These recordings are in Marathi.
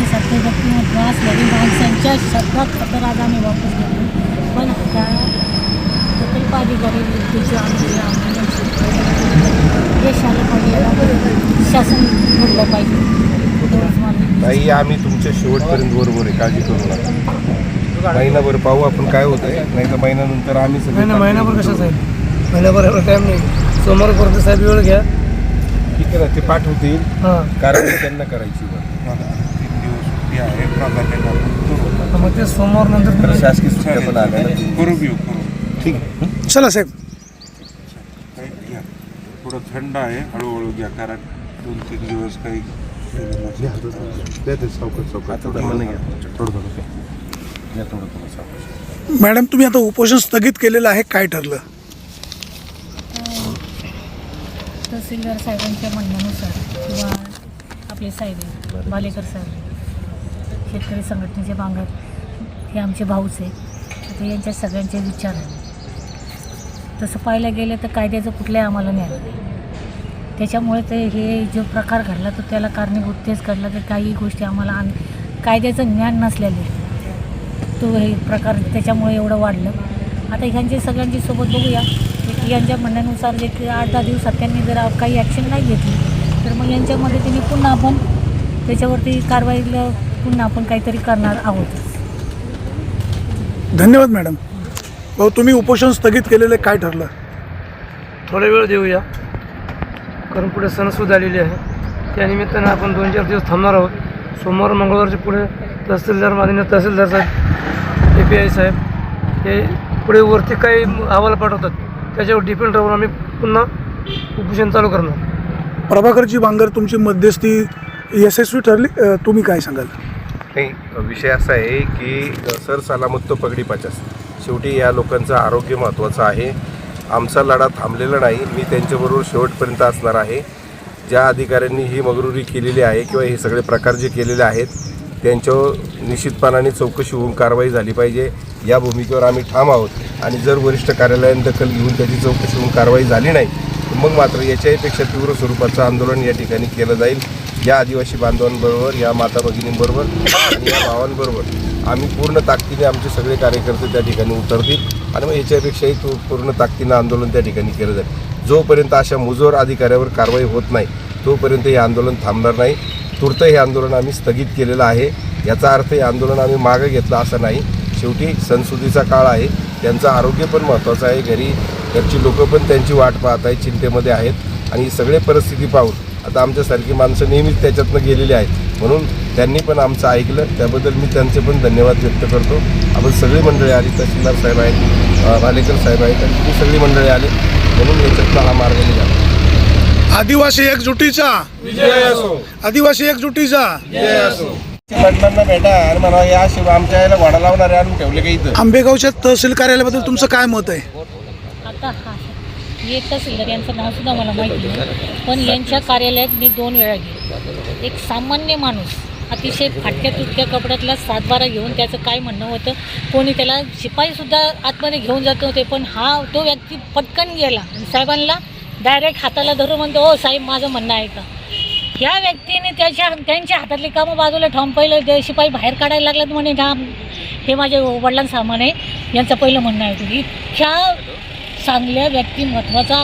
माझ्यासारखे व्यक्तिमत्व असलेली माणसांच्या शब्दात खतर आज आम्ही वापस घेतो. पण आता प्रकल्प अधिकारी वृत्तीचे हे शासन घडलं पाहिजे. ताई आम्ही तुमच्या शेवटपर्यंत बरोबर आहे, काळजी करू नका. महिनाभर पाहू आपण काय होतंय, नाही तर महिन्यानंतर आम्ही सगळे महिनाभर कशाच आहे, महिनाभर एवढा टाईम नाही. सोमवारपर्यंत साहेब वेळ घ्या. ठीक आहे ना, ते पाठवतील हां कारण त्यांना करायची बरं 3 दिवस सुट्टी आहे प्राधान्याने. मग ते सोमवार नंतर शासकीय सुट्ट्या पण आल्या ना, करू घेऊ ठीक आहे. चला साहेब. घ्या थोडं थंड आहे, हळूहळू घ्या कारण 2-3 दिवस काही मॅडम तुम्ही आता उपोषण स्थगित केलेलं आहे, काय ठरलं? तहसीलदार साहेबांच्या म्हणण्यानुसार किंवा आपले साहेब बालेकर साहेब शेतकरी संघटनेचे बांगर हे आमचे भाऊच आहे. तर यांच्या सगळ्यांचे विचार आहे. तसं पाहायला गेलं तर कायद्याचं कुठल्याही आम्हाला न्याय नाही. त्याच्यामुळे ते हे जो प्रकार घडला तो त्याला कारणीभूत तेच घडला की काही गोष्टी आम्हाला कायद्याचं ज्ञान नसलेले तो हे प्रकार त्याच्यामुळे एवढं वाढलं. आता ह्यांचे सगळ्यांची सोबत बघूया. यांच्या म्हणण्यानुसार जे की 8-10 दिवसात त्यांनी जर काही ॲक्शन नाही घेतली तर मग यांच्या मदतीने पुन्हा आपण त्याच्यावरती कारवाईला पुन्हा आपण काहीतरी करणार आहोत. धन्यवाद मॅडम. भाऊ तुम्ही उपोषण स्थगित केलेलं काय ठरलं? थोडा वेळ देऊया कारण पुढे सणसूद आलेली आहे. त्यानिमित्तानं आपण 2-4 दिवस थांबणार आहोत. सोमवार मंगळवारच्या पुढे तहसीलदार माननीय तहसीलदार साहेब API साहेब हे पुढे वरती काही अहवाल पाठवतात त्याच्यावर डिपेंड राहून आम्ही पुन्हा उपोषण चालू करणार. प्रभाकरची बांगर तुमची मध्यस्थी यशस्वी ठरली, तुम्ही काय सांगाल? नाही, विषय असा आहे की सर सलामत तो पगडी पाचास. शेवटी या लोकांचं आरोग्य महत्त्वाचं आहे. आमचा लढा थांबलेला नाही. मी त्यांच्याबरोबर शेवटपर्यंत असणार आहे. ज्या अधिकाऱ्यांनी ही मगरुरी केलेली आहे किंवा हे सगळे प्रकार जे केलेले आहेत त्यांच्यावर निश्चितपणाने चौकशी होऊन कारवाई झाली पाहिजे या भूमिकेवर आम्ही ठाम आहोत. आणि जर वरिष्ठ कार्यालयाने दखल घेऊन त्याची चौकशी होऊन कारवाई झाली नाही मग मात्र याच्याहीपेक्षा तीव्र स्वरूपाचं आंदोलन या ठिकाणी केलं जाईल. या आदिवासी बांधवांबरोबर, या माता भगिनींबरोबर आणि या भावांबरोबर आम्ही पूर्ण ताकदीने आमचे सगळे कार्यकर्ते त्या ठिकाणी उतरतील आणि मग याच्यापेक्षाही पूर्ण ताकदीनं आंदोलन त्या ठिकाणी केलं जाईल. जोपर्यंत अशा मुजोर अधिकाऱ्यावर कारवाई होत नाही तोपर्यंत हे आंदोलन थांबणार नाही. तूर्त हे आंदोलन आम्ही स्थगित केलेलं आहे. याचा अर्थ हे आंदोलन आम्ही मागं घेतलं असं नाही. शेवटी सणसुदीचा काळ आहे. त्यांचं आरोग्य पण महत्त्वाचं आहे. घरची लोकं पण त्यांची वाट पाहत आहेत, चिंतेमध्ये आहेत. आणि ही सगळी परिस्थिती पाहून आता आमच्यासारखी माणसं नेहमीच त्याच्यातनं गेलेली आहेत म्हणून त्यांनी पण आमचं ऐकलं. त्याबद्दल मी त्यांचे पण धन्यवाद व्यक्त करतो. आपण सगळी मंडळी आली, तहसीलदार साहेब आहेत, बालेकर साहेब आहेत आणि ती सगळी मंडळी आली म्हणून याच्यातनं हा मार्ग निघाला. आदिवासी एकजुटीचा विजय असो. आदिवासी एकजुटीचा विजय असो. पाटलांना भेटा आणि म्हणा या आमच्या याला घोडा लावणारे आणून ठेवले का इथं. आंबेगावच्या तहसील कार्यालयाबद्दल तुमचं काय मत आहे? आता हे तहसीलदार यांचं नावसुद्धा मला माहिती नाही. पण यांच्या कार्यालयात मी 2 वेळा गेले. एक सामान्य माणूस अतिशय फाटक्या तुटक्या कपड्यातला 7-12 घेऊन त्याचं काय म्हणणं होतं, कोणी त्याला शिपाईसुद्धा आतमध्ये घेऊन जात होते पण तो व्यक्ती पटकन गेला आणि साहेबांना डायरेक्ट हाताला धरून म्हणतो, हो साहेब माझं म्हणणं आहे का. ह्या व्यक्तीने त्यांच्या हातातली कामं बाजूला ठेवून पहिलं शिपाई बाहेर काढायला लागलात म्हणे ना हे माझ्या वडिलांचं सामान आहे यांचं पहिलं म्हणणं आहे. तुम्ही ह्या चांगल्या व्यक्तिमत्वाचा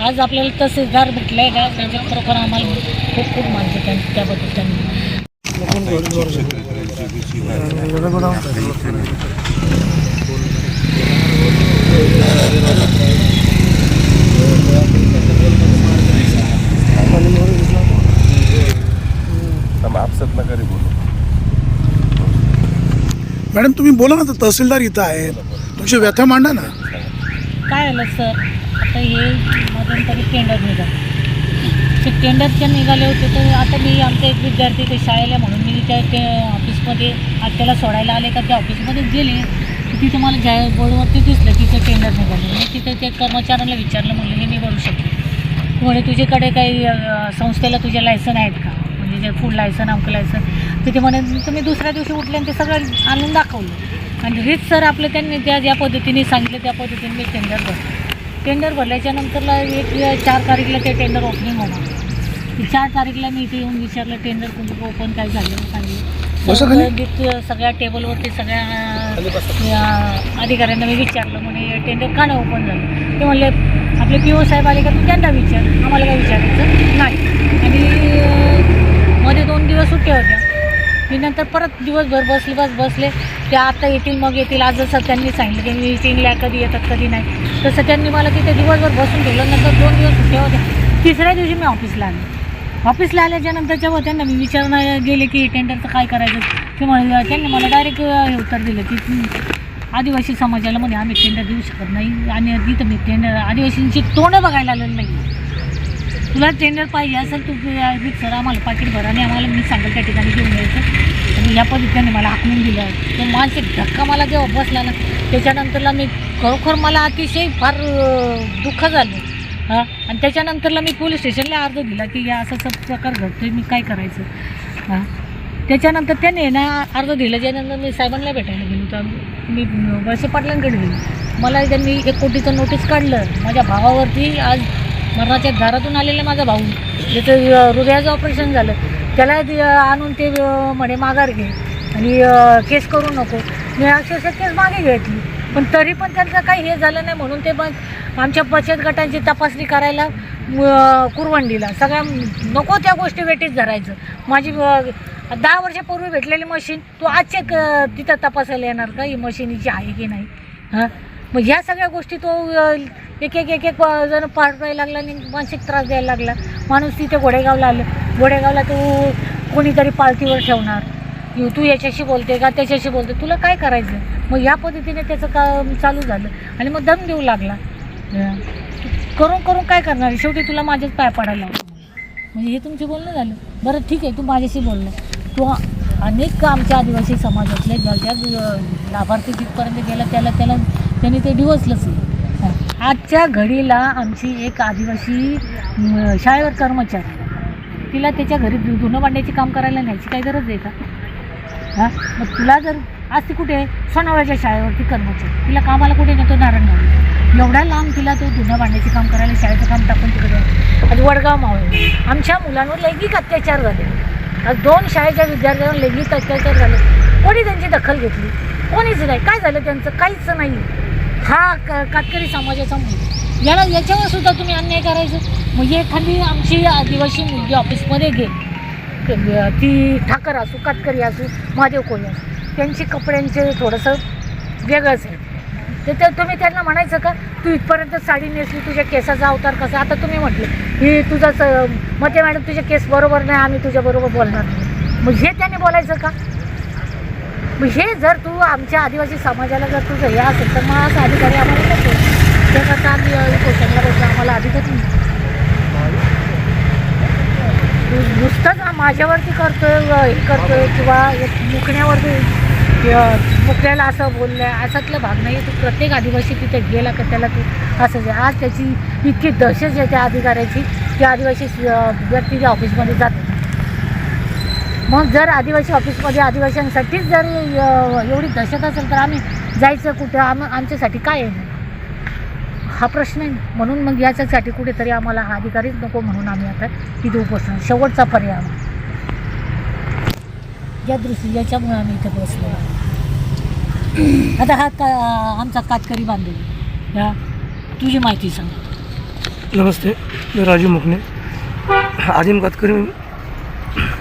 आज आपल्याला तहसीलदार भेटला आहे ना त्यांच्या खरोखर आम्हाला खूप खूप मानते त्याबद्दल त्यांनी. आपसत नका बोलू. मॅडम तुम्ही बोला ना, तर तहसीलदार इथं आहेत, तुमची व्यथा मांडा ना. काय आलं सर, आता हे मध्यंतरी टेंडर निघाले. ते टेंडरच्या निघाले होते तर आता मी आमचा एक विद्यार्थी ते शाळेला म्हणून मी त्या ऑफिसमध्ये आज त्याला सोडायला आले का त्या ऑफिसमध्ये गेले तिथे मला ज्या बोर्डवरती दिसलं तिथं टेंडर निघाले. मी तिथे त्या कर्मचाऱ्याला विचारलं, म्हणलं हे निवडू शकतो म्हणे तुझ्याकडे काही संस्थेला तुझे लायसन आहेत का, म्हणजे जे फूड लायसन अमकं लायसन. तिथे म्हणे तुम्ही दुसऱ्या दिवशी उठले आणि ते सगळं आणून दाखवलं आणि रीत सर आपलं त्यांनी ज्या पद्धतीने सांगितलं त्या पद्धतीने मी टेंडर भरलं. टेंडर भरल्याच्या नंतरला 4 तारीखला ते टेंडर ओपनिंग होणार. 4 तारीखला मी इथे येऊन विचारलं टेंडर कोणी ओपन काय झालं सांगितलं. बसा खाली. संबंधित सगळ्या टेबलवरती सगळ्या अधिकाऱ्यांना मी विचारलं म्हणे टेंडर का नाही ओपन झालं. ते म्हणले आपले PO साहेब आले का तू त्यांना विचार, आम्हाला काय विचारायचं नाही. आणि मध्ये 2 दिवस सुट्ट्या होत्या. मी नंतर परत दिवसभर बसले ते आता येतील मग येतील. आज जसं त्यांनी सांगितलं की मीटिंगला कधी येतात कधी नाही, तसं त्यांनी मला तिथे दिवसभर बसून ठेवलं. नंतर 2 दिवस सुट्ट्या होत्या. तिसऱ्या दिवशी मी ऑफिसला आले. ऑफिसला आल्याच्या नंतर जेव्हा त्यांना मी विचारण्याला गेले की टेंडरचं काय करायचं, ते म्हणे त्यांनी मला डायरेक्ट हे उत्तर दिलं की आदिवासी समाजाला म्हणे आम्ही टेंडर देऊ शकत नाही. आणि तिथं मी टेंडर आदिवासींची तोंडं बघायला आलेलं नाही. तुला टेंडर पाहिजे असेल तू सर आम्हाला पाकिट भरा आणि आम्हाला मी सांगेल त्या ठिकाणी घेऊन यायचं. आणि या पद्धतीने मला हाकलून दिलं. तो मानसिक धक्का मला जेव्हा बसला ना त्याच्यानंतरला मी खरोखर मला अतिशय फार दुःख झालं. हां, आणि त्याच्यानंतरला मी पोलीस स्टेशनला अर्ज दिला की या असा प्रकार घडतो आहे, मी काय करायचं. हां, त्याच्यानंतर त्याने ना अर्ज दिला. त्यानंतर मी साहेबांना भेटायला गेलो तर मी वळसे पाटलांकडे गेलो. मला त्यांनी 1 कोटीचं नोटीस काढलं. माझ्या भावावरती आज मरणाच्या दारातून आलेला माझा भाऊ, ज्याचं हृदयाचं ऑपरेशन झालं, त्याला आणून ते म्हणे माघार घे आणि केस करू नको. मी अक्षरशः केस मागे घेतली, पण तरी पण त्यांचं काही हे झालं नाही. म्हणून ते पण आमच्या बचत गटांची तपासणी करायला कुरवंडीला सगळ्या नको त्या गोष्टी वेटीत धरायचं. माझी 10 वर्षापूर्वी भेटलेली मशीन तू आजचे तिथं तपासायला येणार का ही मशीनीची आहे की नाही. हां, मग ह्या सगळ्या गोष्टी तो एक जण पाळायला लागला आणि मानसिक त्रास द्यायला लागला. माणूस तिथे घोडेगावला आलं. घोडेगावला तू कोणीतरी पालखीवर ठेवणार, तू याच्याशी बोलते का त्याच्याशी बोलते, तुला काय करायचं. मग या पद्धतीने त्याचं काम चालू झालं आणि मग दम देऊ लागला. करून काय करणार, शेवटी तुला माझ्याच पाय पडायला लागलं. म्हणजे हे तुमचं बोलणं झालं. बरं ठीक आहे, तू माझ्याशी बोललं. तू अनेक आमच्या आदिवासी समाजातले ज्या लाभार्थी जिथपर्यंत गेला त्याने ते डिवोर्सलंच. आजच्या घडीला आमची एक आदिवासी शाळेवर कर्मचारी, तिला त्याच्या घरी धुणं भांड्याचे काम करायला न्यायची काही गरज आहे का. हां, मग तुला जर आज ती कुठे सोनावळ्याच्या शाळेवरती कर्मचारी, तिला कामाला कुठे नेतो नारायणगाव, एवढ्या लांब तिला तो धुणं भांड्याचे काम करायला शाळेचं काम टाकून तिकडे. आज वडगाव मावळे आमच्या मुलांवर लैंगिक अत्याचार झाले. आज 2 शाळेच्या विद्यार्थ्यांवर लैंगिक अत्याचार झाले. कोणी त्यांची दखल घेतली? कोणीच नाही. काय झालं त्यांचं? काहीच नाही. हा कातकरी समाजाचा मुलगा, याच्यावर सुद्धा तुम्ही अन्याय करायचं. मग एखादी आमची आदिवासी मुलगी ऑफिसमध्ये गेली, ती ठाकर असू, कातकरी असू, महादेव कोळी असू, त्यांची कपड्यांचे थोडंसं वेगळंच आहे. तर तुम्ही त्यांना म्हणायचं का तू इथपर्यंत साडी नेसली, तुझ्या केसाचा अवतार कसा. आता तुम्ही म्हटलं ही तुझं मते मॅडम तुझे केस बरोबर नाही, आम्ही तुझ्याबरोबर बोलणार नाही. मग हे त्याने बोलायचं का. मग हे जर तू आमच्या आदिवासी समाजाला जर तुझं हे असेल तर मग असं अधिकारी आम्हाला नको. त्याकरता आम्ही पोषणला बसलो, आम्हाला अधिकच नाही. नुसतंच माझ्यावरती करतोय किंवा मुकण्यावरती मुकण्याला असं बोललं आहे असातला भाग नाही. तू प्रत्येक आदिवासी तिथे गेला का त्याला तू असंच आहे. आज त्याची इतकी दहशत आहे त्या अधिकाऱ्याची, त्या आदिवासी व्यक्ती त्या ऑफिसमध्ये जाते. मग जर आदिवासी ऑफिसमध्ये आदिवासींसाठीच जर एवढी दहशत असेल तर आम्ही जायचं कुठं, आमच्यासाठी काय आहे हा प्रश्न आहे. म्हणून मग याच्यासाठी कुठेतरी आम्हाला हा अधिकारीच नको म्हणून आम्ही आता तिथे उपोषण शेवटचा पर्याय या याच्यामुळे आम्ही इथे बसलो. आता हा आमचा कातकरी बांधव, या तुझी माहिती सांग. नमस्ते, मी राजू मुकणे, आदिम कातकरी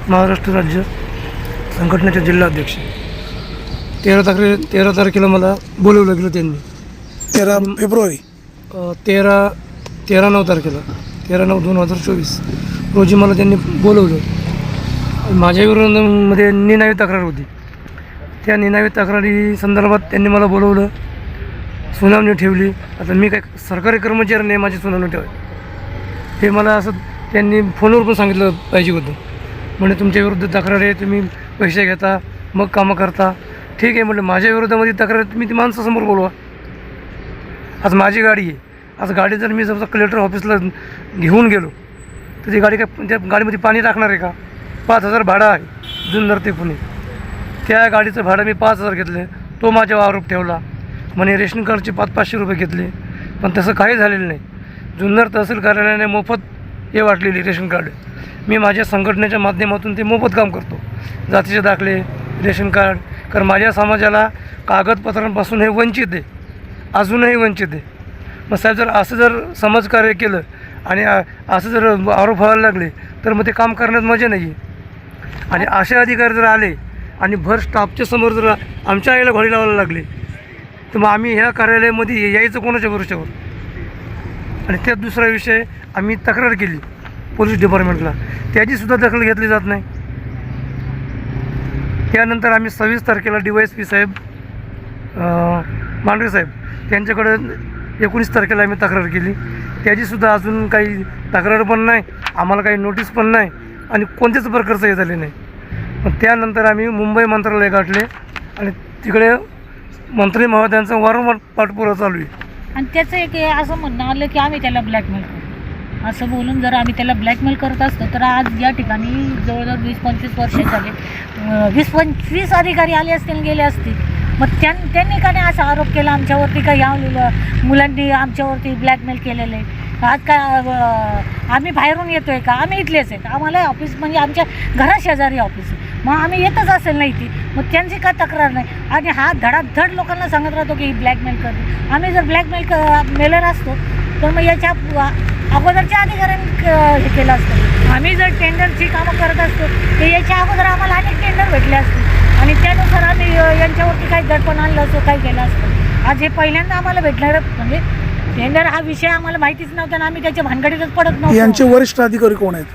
महाराष्ट्र राज्य संघटनेचे जिल्हाध्यक्ष. 13 तारखेला मला बोलवलं गेलं त्यांनी. 13 फेब्रुवारी 13/9/2024 रोजी मला त्यांनी बोलवलं. माझ्या विरोधामध्ये निनावी तक्रार होती. त्या निनावी तक्रारी संदर्भात त्यांनी मला बोलवलं, सुनावणी ठेवली. आता मी काय सरकारी कर्मचारी नाही माझी सुनावणी ठेवायची, हे मला असं त्यांनी फोनवर पण सांगितलं पाहिजे होतं. म्हणजे तुमच्या विरुद्ध तक्रार आहे, तुम्ही पैसे घेता मग कामं करता. ठीक आहे म्हटलं, माझ्या विरोधामध्ये तक्रार तुम्ही ती माणसासमोर बोलवा. आज माझी गाडी आहे, आज गाडी जर मी समजा कलेक्टर ऑफिसला घेऊन गेलो तर ती गाडी काय त्या गाडीमध्ये पाणी टाकणार आहे का. 5,000 भाडं आहे जुन्नर ते पुणे. त्या गाडीचं भाडं मी 5,000 घेतले, तो माझ्यावर आरोप ठेवला. म्हणे रेशन कार्डचे 500-500 रुपये घेतले, पण तसं काही झालेलं नाही. जुन्नर तहसील कार्यालयाने मोफत हे वाटलेली रेशन कार्ड. मी माझ्या संघटनेच्या माध्यमातून ते मोफत काम करतो. जातीचे दाखले, रेशन कार्ड. कारण माझ्या समाजाला कागदपत्रांपासून हे वंचित आहे, अजूनही वंचित आहे. मग साहेब जर असं जर समाजकार्य केलं आणि असं जर आरोप व्हायला लागले तर मग ते काम करण्यात मजा नाही आहे. आणि असे अधिकारी जर आले आणि भर स्टाफच्या समोर जर आमच्या आईला घोडी लावायला लागले तर मग आम्ही ह्या कार्यालयामध्ये यायचं कोणाच्या भरोश्यावर. आणि त्यात दुसरा विषय, आम्ही तक्रार केली पोलीस डिपार्टमेंटला, त्याचीसुद्धा दखल घेतली जात नाही. त्यानंतर आम्ही 26 तारखेला DYSP साहेब मांडवे साहेब त्यांच्याकडं 19 तारखेला आम्ही तक्रार केली, त्याचीसुद्धा अजून काही तक्रार पण नाही, आम्हाला काही नोटीस पण नाही आणि कोणत्याच प्रकारचं हे झाले नाही. पण त्यानंतर आम्ही मुंबई मंत्रालय गाठले आणि तिकडे मंत्री महोदयांचा वारंवार पाठपुरावा चालू आहे. आणि त्याचं एक असं म्हणणं आलं की आम्ही त्याला ब्लॅकमेल करू, असं बोलून जर आम्ही त्याला ब्लॅकमेल करत असतो तर आज या ठिकाणी जवळजवळ 20-25 वर्ष झाले 20-25 अधिकारी आले असतील, गेले असतील. मग त्यांनी का नाही असा आरोप केला आमच्यावरती का या मुलांनी आमच्यावरती ब्लॅकमेल केलेलं आहे. आज काय आम्ही बाहेरून येतो आहे का? आम्ही इथलेच आहेत, आम्हाला ऑफिस म्हणजे आमच्या घराशेजारी ऑफिस आहे, मग आम्ही येतच असेल नाही ती, मग त्यांची काय तक्रार नाही. आणि हा धडाधड लोकांना सांगत राहतो की ही ब्लॅकमेल करते. आम्ही जर मेलर असतो तर मग याच्या अगोदरच्या अधिकाऱ्यांनी हे केलं असतं. आम्ही जर टेंडरची कामं करत असतो तर याच्या अगोदर आम्हाला अनेक टेंडर भेटले असते आणि त्यानुसार आम्ही यांच्यावरती काही दडपण आणलं असतं, काही केलं असतं. आज हे पहिल्यांदा आम्हाला भेटणार म्हणजे टेंडर हा विषय आम्हाला माहितीच नव्हता आणि आम्ही त्याच्या भानगडीतच पडत नव्हतो. यांचे वरिष्ठ अधिकारी कोण आहेत?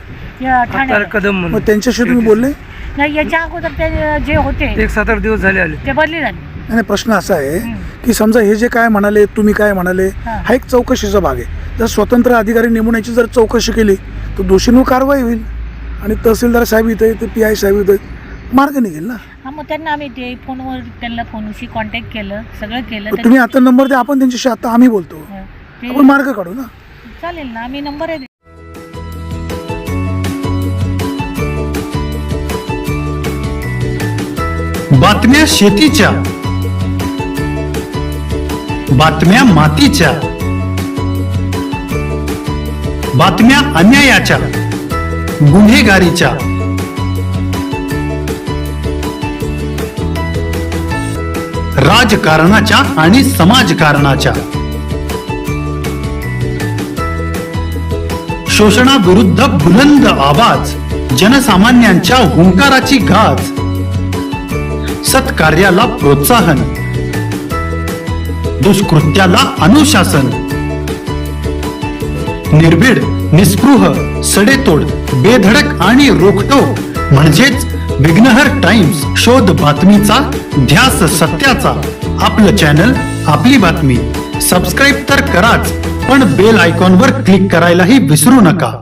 ठाण्याला कदम म्हणून. मग त्यांच्याशी तुम्ही बोलले? नाही, याच्या अगोदर ते जे होते 1-7-8 दिवस झाले आले, ते बदली झाले. आणि प्रश्न असा आहे की समजा हे जे काय म्हणाले, तुम्ही काय म्हणाले, हा एक चौकशीचा भाग आहे. जर स्वतंत्र अधिकारी नेमण्याची जर चौकशी केली तर दोषींवर कारवाई होईल आणि तहसीलदार साहेब इथे, PI साहेब इथे, मार्ग निघेल ना. हा, मग त्यांना आम्ही ते फोनवर त्यांना फोनशी कॉन्टॅक्ट केलं, सगळं केलं. तुम्ही आता नंबर द्या, आपण त्यांच्याशी आता आम्ही बोलतो, आपण मार्ग काढू ना. चालेल ना, आम्ही नंबर आहे. बातम्या शेतीच्या, बातम्या मातीच्या, बातम्या अन्यायाच्या, गुन्हेगारीच्या, राजकारणाच्या आणि समाजकारणाच्या, शोषणाविरुद्ध बुलंद आवाज, जनसामान्यांच्या हुंकाराची गाज, सत्कार्याला प्रोत्साहन, दुष्कृत्याला अनुशासन, निर्भीड, निस्पृह, सडेतोड, बेधडक आणि रोखटोक म्हणजेच विघ्नहर टाइम्स. शोध बातमीचा, ध्यास सत्याचा. आपलं चॅनल, आपली बातमी. सबस्क्राईब तर कराच, पण बेल आयकॉनवर क्लिक करायलाही विसरू नका.